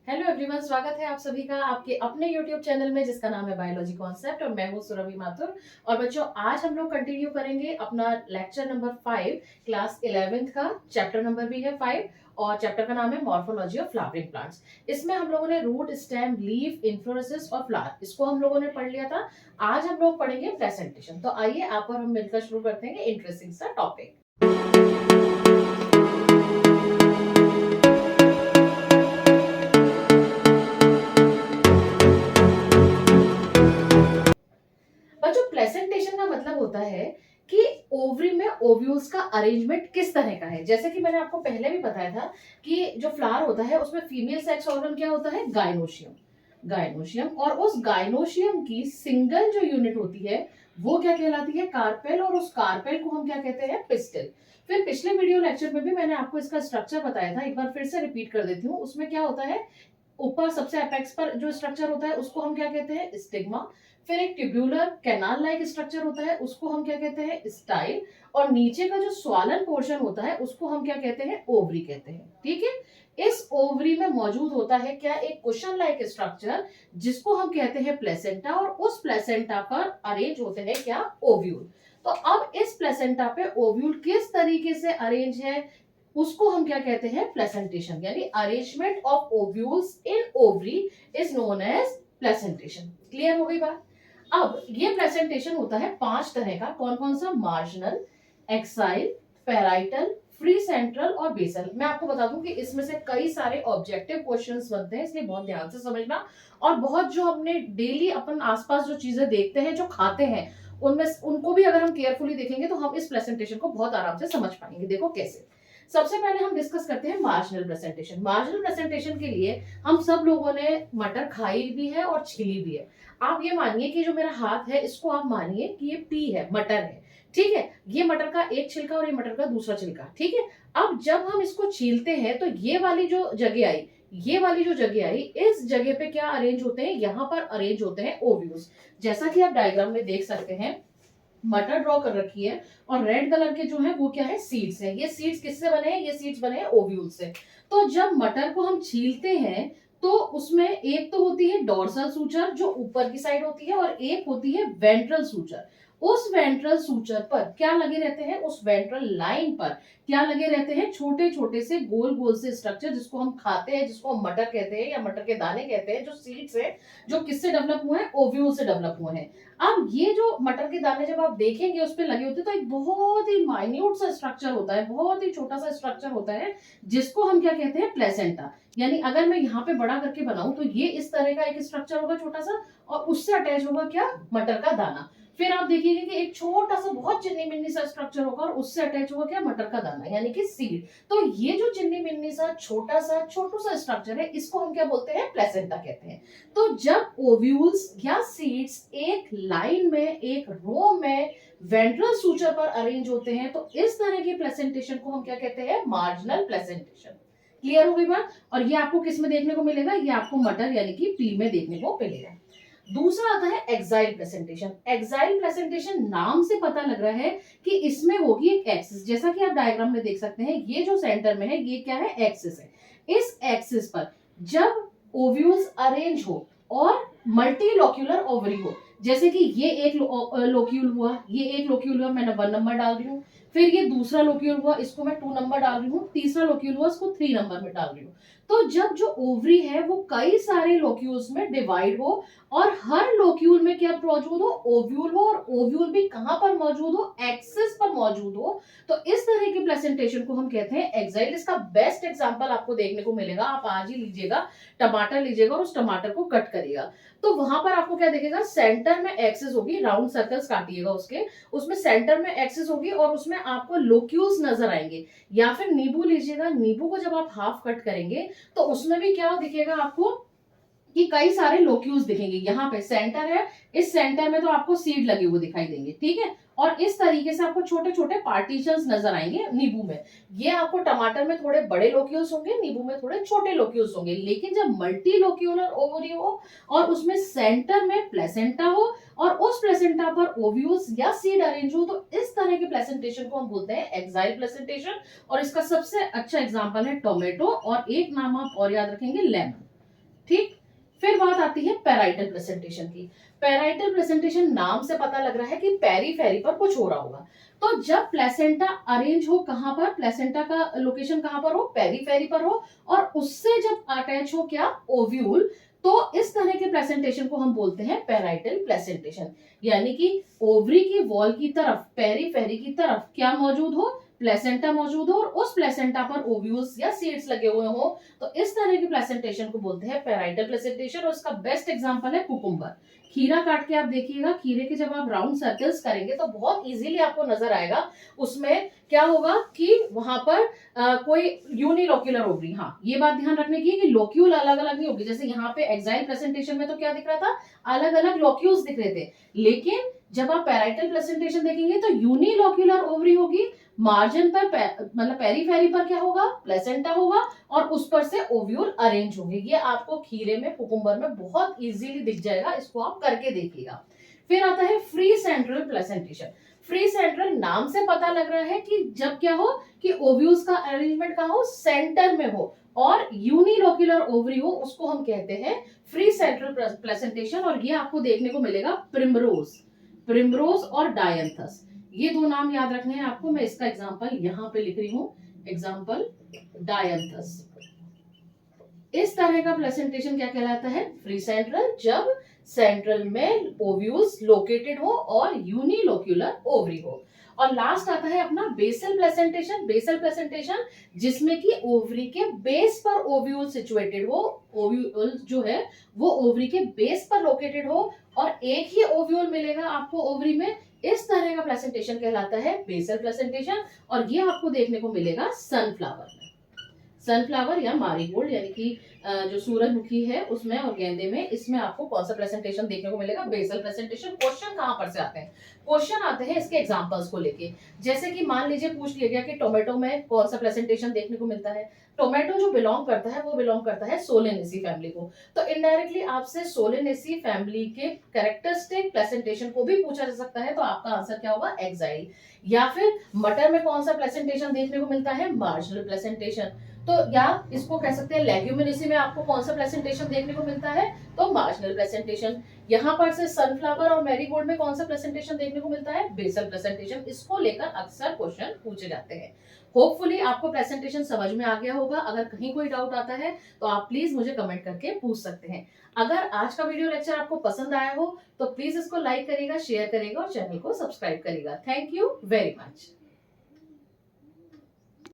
Hello everyone, स्वागत है आप सभी का आपके अपने यूट्यूब चैनल में जिसका नाम है बायोलॉजी कॉन्सेप्ट और मैं हूं सुरभि माथुर। और बच्चों, आज हम लोग कंटिन्यू करेंगे अपना लेक्चर नंबर 5 क्लास 11th का। चैप्टर नंबर भी है 5 और चैप्टर का नाम है मॉर्फोलॉजी ऑफ फ्लावरिंग प्लांट्स। इसमें हम लोगों ने रूट, स्टेम, लीफ, इन्फ्लोरेसेंस और फ्लावर इसको हम लोगों ने पढ़ लिया था। आज हम लोग पढ़ेंगे प्रेजेंटेशन। तो आइए आप और हम मिलकर शुरू करते हैं इंटरेस्टिंग सा टॉपिक। बच्चों, प्रेजेंटेशन का मतलब होता है कि ओवरी में ओव्यूल्स का अरेंजमेंट किस तरह का है। जैसे कि मैंने आपको पहले भी बताया था कि जो फ्लावर होता है उसमें फीमेल सेक्स ऑर्गन क्या होता है, गायनोशियम। गायनोशियम, और उस गायनोशियम की सिंगल जो यूनिट होती है वो क्या कहलाती है, कार्पेल। और उस कार्पेल को हम क्या कहते हैं, पिस्टिल। फिर पिछले वीडियो लेक्चर में भी मैंने आपको इसका स्ट्रक्चर बताया था, एक बार फिर से रिपीट कर देती हूँ। उसमें क्या होता है, ऊपर सबसे अपेक्स पर जो स्ट्रक्चर होता है उसको हम क्या कहते हैं, स्टिग्मा। फिर एक ट्यूब्यूलर कैनाल लाइक स्ट्रक्चर होता है, उसको हम क्या कहते हैं, स्टाइल। और नीचे का जो स्वालन पोर्शन होता है उसको हम क्या कहते हैं, ओवरी कहते हैं। ठीक है। इस ओवरी में मौजूद होता है क्या, एक कुशन लाइक स्ट्रक्चर जिसको हम कहते हैं प्लेसेंटा। और उस प्लेसेंटा पर अरेंज होते हैं क्या, ओव्यूल। तो अब इस प्लेसेंटा पे ओव्यूल किस तरीके से अरेंज है उसको हम क्या कहते हैं, प्लेसेंटेशन। यानी arrangement of ovules in ovary is known as placentation. Clear हो गई बात। अब ये प्रेजेंटेशन होता है 5 तरह का। कौन कौन सा, marginal, axile, parietal, free central और बेसल। मैं आपको बता दूं कि इसमें से कई सारे ऑब्जेक्टिव क्वेश्चंस बनते हैं, इसलिए बहुत ध्यान से समझना। और बहुत जो हमने डेली अपन आसपास जो चीजें देखते हैं, जो खाते हैं, उनमें उनको भी अगर हम केयरफुली देखेंगे तो हम इस प्रेजेंटेशन को बहुत आराम से समझ पाएंगे। देखो कैसे। सबसे पहले हम डिस्कस करते हैं मार्जिनल प्रेजेंटेशन। मार्जिनल प्रेजेंटेशन के लिए हम सब लोगों ने मटर खाई भी है और छीली भी है। आप ये मानिए कि जो मेरा हाथ है इसको आप मानिए कि ये पी है, मटर है। ठीक है। ये मटर का एक छिलका और ये मटर का दूसरा छिलका। ठीक है। अब जब हम इसको छीलते हैं तो ये वाली जो जगह आई, ये वाली जो जगह आई, इस जगह पे क्या अरेंज होते हैं, यहाँ पर अरेंज होते हैं ओव्यूल्स। जैसा कि आप डायग्राम में देख सकते हैं, मटर ड्रॉ कर रखी है और रेड कलर के जो है वो क्या है, सीड्स है। ये सीड्स किससे बने हैं, ये सीड्स बने हैं ओव्यूल से। तो जब मटर को हम छीलते हैं तो उसमें एक तो होती है डोर्सल सूचर जो ऊपर की साइड होती है, और एक होती है वेंट्रल सूचर। उस वेंट्रल सूचर पर क्या लगे रहते हैं, उस वेंट्रल लाइन पर क्या लगे रहते हैं, छोटे छोटे से गोल गोल से स्ट्रक्चर जिसको हम खाते हैं, जिसको हम मटर कहते हैं या मटर के दाने कहते हैं, जो सीड्स है, जो किससे डेवलप हुए हैं, ओव्यूल से डेवलप हुए हैं। अब ये जो मटर के दाने जब आप देखेंगे उस पे लगे होते हैं तो एक बहुत ही माइन्यूट सा स्ट्रक्चर होता है, बहुत ही छोटा सा स्ट्रक्चर होता है जिसको हम क्या कहते हैं, प्लेसेंटा। यानी अगर मैं यहाँ पे बड़ा करके बनाऊं तो ये इस तरह का एक स्ट्रक्चर होगा छोटा सा, और उससे अटैच होगा क्या, मटर का दाना। फिर आप देखिएगा कि एक छोटा सा बहुत चिन्नी मिन्नी सा स्ट्रक्चर होगा और उससे अटैच होगा क्या, मटर का दाना यानी कि सीड। तो ये जो चिन्नी मिन्नी सा छोटू सा स्ट्रक्चर है इसको हम क्या बोलते हैं, प्लेसेंटा कहते हैं। तो जब ओव्यूल्स या सीड्स एक लाइन में, एक रो में वेंट्रल सूचर पर अरेंज होते हैं तो इस तरह की प्रेजेंटेशन को हम क्या कहते हैं, मार्जिनल प्रेजेंटेशन। क्लियर हो गई बात। और ये आपको किस में देखने को मिलेगा, ये आपको मटर यानी कि पी में देखने को मिलेगा। दूसरा आता है एक्साइल प्रेजेंटेशन। एक्साइल प्रेजेंटेशन नाम से पता लग रहा है कि इसमें होगी एक एक्सिस। जैसा कि आप डायग्राम में देख सकते हैं, ये जो सेंटर में है ये क्या है, एक्सिस है। इस एक्सिस पर जब ओव्यूल्स अरेंज हो और मल्टीलोक्यूलर ओवरी हो, जैसे कि ये एक लोक्यूल हुआ, ये एक लोक्यूल हुआ, मैंने 1 नंबर डाल रही हूँ। फिर ये दूसरा लोक्यूल हुआ, इसको मैं 2 नंबर डाल रही हूँ। तीसरा लोक्यूल हुआ, इसको 3 नंबर में डाल रही हूँ। तो जब जो ओवरी है वो कई सारे लोक्यूल्स में डिवाइड हो और हर लोक्यूल में क्या मौजूद हो, ओव्यूल हो, और ओव्यूल भी कहां पर मौजूद हो, एक्सिस पर मौजूद हो, तो इस तरह की प्रेजेंटेशन को हम कहते हैं एक्साइल। इसका बेस्ट एग्जांपल आपको देखने को मिलेगा, आप आज ही लीजिएगा, टमाटर लीजिएगा और उस टमाटर को कट करिएगा तो वहां पर आपको क्या दिखेगा, सेंटर में एक्सिस होगी, राउंड सर्कल्स काटिएगा उसके, उसमें सेंटर में एक्सिस होगी और उसमें आपको लोक्यूल्स नजर आएंगे। या फिर नींबू लीजिएगा, नींबू को जब आप हाफ कट करेंगे तो उसमें भी क्या दिखेगा आपको, कि कई सारे लोक्यूल्स दिखेंगे। यहाँ पे सेंटर है, इस सेंटर में तो आपको सीड लगे हुए दिखाई देंगे। ठीक है। और इस तरीके से आपको छोटे छोटे पार्टीशंस नजर आएंगे नींबू में। ये आपको टमाटर में थोड़े बड़े लोक्यूल्स होंगे, नींबू में थोड़े छोटे लोक्यूल्स होंगे। लेकिन जब मल्टी लोक्यूलर ओवरी हो और उसमें सेंटर में प्लेसेंटा हो और उस प्लेसेंटा पर ओव्यूल्स या सीड अरेंज हो, तो इस तरह के प्लेसेंटेशन को हम बोलते हैं एक्साइल प्लेसेंटेशन। और इसका सबसे अच्छा एग्जाम्पल है टोमेटो, और एक नाम आप और याद रखेंगे, लेमन। ठीक। फिर बात आती है पैराइटल प्रेजेंटेशन की। पैराइटल प्रेजेंटेशन नाम से पता लग रहा है कि पेरी फेरी पर कुछ हो रहा होगा। तो जब प्लेसेंटा अरेंज हो कहां पर, प्लेसेंटा का लोकेशन कहां पर हो, पेरी फेरी पर हो, और उससे जब अटैच हो क्या, ओव्यूल, तो इस तरह के प्रेजेंटेशन को हम बोलते हैं पैराइटल प्रेजेंटेशन। यानी कि ओवरी की वॉल की तरफ, पेरी फेरी की तरफ क्या मौजूद हो, प्लेसेंटा मौजूद हो, और उस प्लेसेंटा पर ओव्यूल्स या सीड्स लगे हुए हो। तो इस तरह की प्रेजेंटेशन को बोलते हैं पैराइटल प्रेजेंटेशन। और इसका बेस्ट एग्जांपल है कुकुम्बर। खीरा काट के आप देखिएगा, खीरे के जब आप राउंड सर्कल्स करेंगे तो बहुत इजीली आपको नजर आएगा उसमें क्या होगा कि वहां पर कोई यूनिलोक्यूलर ओवरी। हाँ, ये बात ध्यान रखने की है कि लोक्यूल अलग अलग नहीं होगी। जैसे यहाँ पे एक्साइल प्रेजेंटेशन में तो क्या दिख रहा था, अलग अलग लोक्यूल्स दिख रहे थे, लेकिन जब आप पैराइटल प्रेजेंटेशन देखेंगे तो यूनिलोक्यूलर ओवरी होगी, मार्जिन पर मतलब पेरीफेरी पर क्या होगा, प्लेसेंटा होगा, और उस पर से ओव्यूल अरेंज होंगे। ये आपको खीरे में, कुकुम्बर में बहुत इजीली दिख जाएगा, इसको आप करके देखिएगा। फिर आता है free central placentation. Free central नाम से पता लग रहा है कि जब क्या हो कि ओव्यूल्स का अरेंजमेंट कहां हो, सेंटर में हो, और यूनिलोक्यूलर ओवरी हो, उसको हम कहते हैं फ्री सेंट्रल प्लेसेंटेशन। और ये आपको देखने को मिलेगा प्रिमरोज, प्रिमरोज और डायंथस, ये दो नाम याद रखने हैं आपको। मैं इसका एग्जांपल यहां पे लिख रही हूं, एग्जांपल डायंथस। इस तरह का प्रेजेंटेशन क्या कहलाता है, फ्री सेंट्रल, जब सेंट्रल में ओव्यूल्स लोकेटेड हो और यूनिलोक्यूलर ओवरी हो। और लास्ट आता है अपना बेसल प्रेजेंटेशन। बेसल प्रेजेंटेशन जिसमें कि ओवरी के बेस पर ओव्यूल सिचुएटेड हो, ओव्यूल जो है वो ओवरी के बेस पर लोकेटेड हो, और एक ही ओव्यूल मिलेगा आपको ओवरी में। इस तरह का प्रेजेंटेशन कहलाता है बेसल प्रेजेंटेशन। और ये आपको देखने को मिलेगा सनफ्लावर में, सनफ्लावर या मारीगोल्ड, यानी कि जो सूरजमुखी है उसमें और गेंदे में, इसमें आपको कौन सा प्रेजेंटेशन देखने को मिलेगा, बेसल प्रेजेंटेशन। क्वेश्चन कहां पर से आते हैं, क्वेश्चन आते हैं इसके एग्जांपल्स को लेके। जैसे कि मान लीजिए पूछ लिया गया कि टोमेटो में कौन सा प्रेजेंटेशन देखने को मिलता है। टोमेटो जो बिलोंग करता है वो बिलोंग करता है सोलेनेसी फैमिली को। तो इनडायरेक्टली आपसे सोलेनेसी फैमिली के कैरेक्टरिस्टिक प्रेजेंटेशन को भी पूछा जा सकता है, तो आपका आंसर क्या होगा, एक्साइल। या फिर मटर में कौन सा प्रेजेंटेशन देखने को मिलता है, मार्जिनल प्रेजेंटेशन। तो या इसको कह सकते हैं लेग्यूमिनेसी में आपको कौन सा प्रेजेंटेशन देखने को मिलता है, तो मार्जिनल प्रेजेंटेशन। यहाँ पर से सनफ्लावर और मैरीगोल्ड में कौन सा प्रेजेंटेशन देखने को मिलता है, बेसल प्रेजेंटेशन। इसको लेकर अक्सर क्वेश्चन पूछे जाते हैं। होपफुली आपको प्रेजेंटेशन समझ में आ गया होगा। अगर कहीं कोई डाउट आता है तो आप प्लीज मुझे कमेंट करके पूछ सकते हैं। अगर आज का वीडियो लेक्चर आपको पसंद आया हो तो प्लीज इसको लाइक करिएगा, शेयर करिएगा और चैनल को सब्सक्राइब करिएगा। Thank you very much.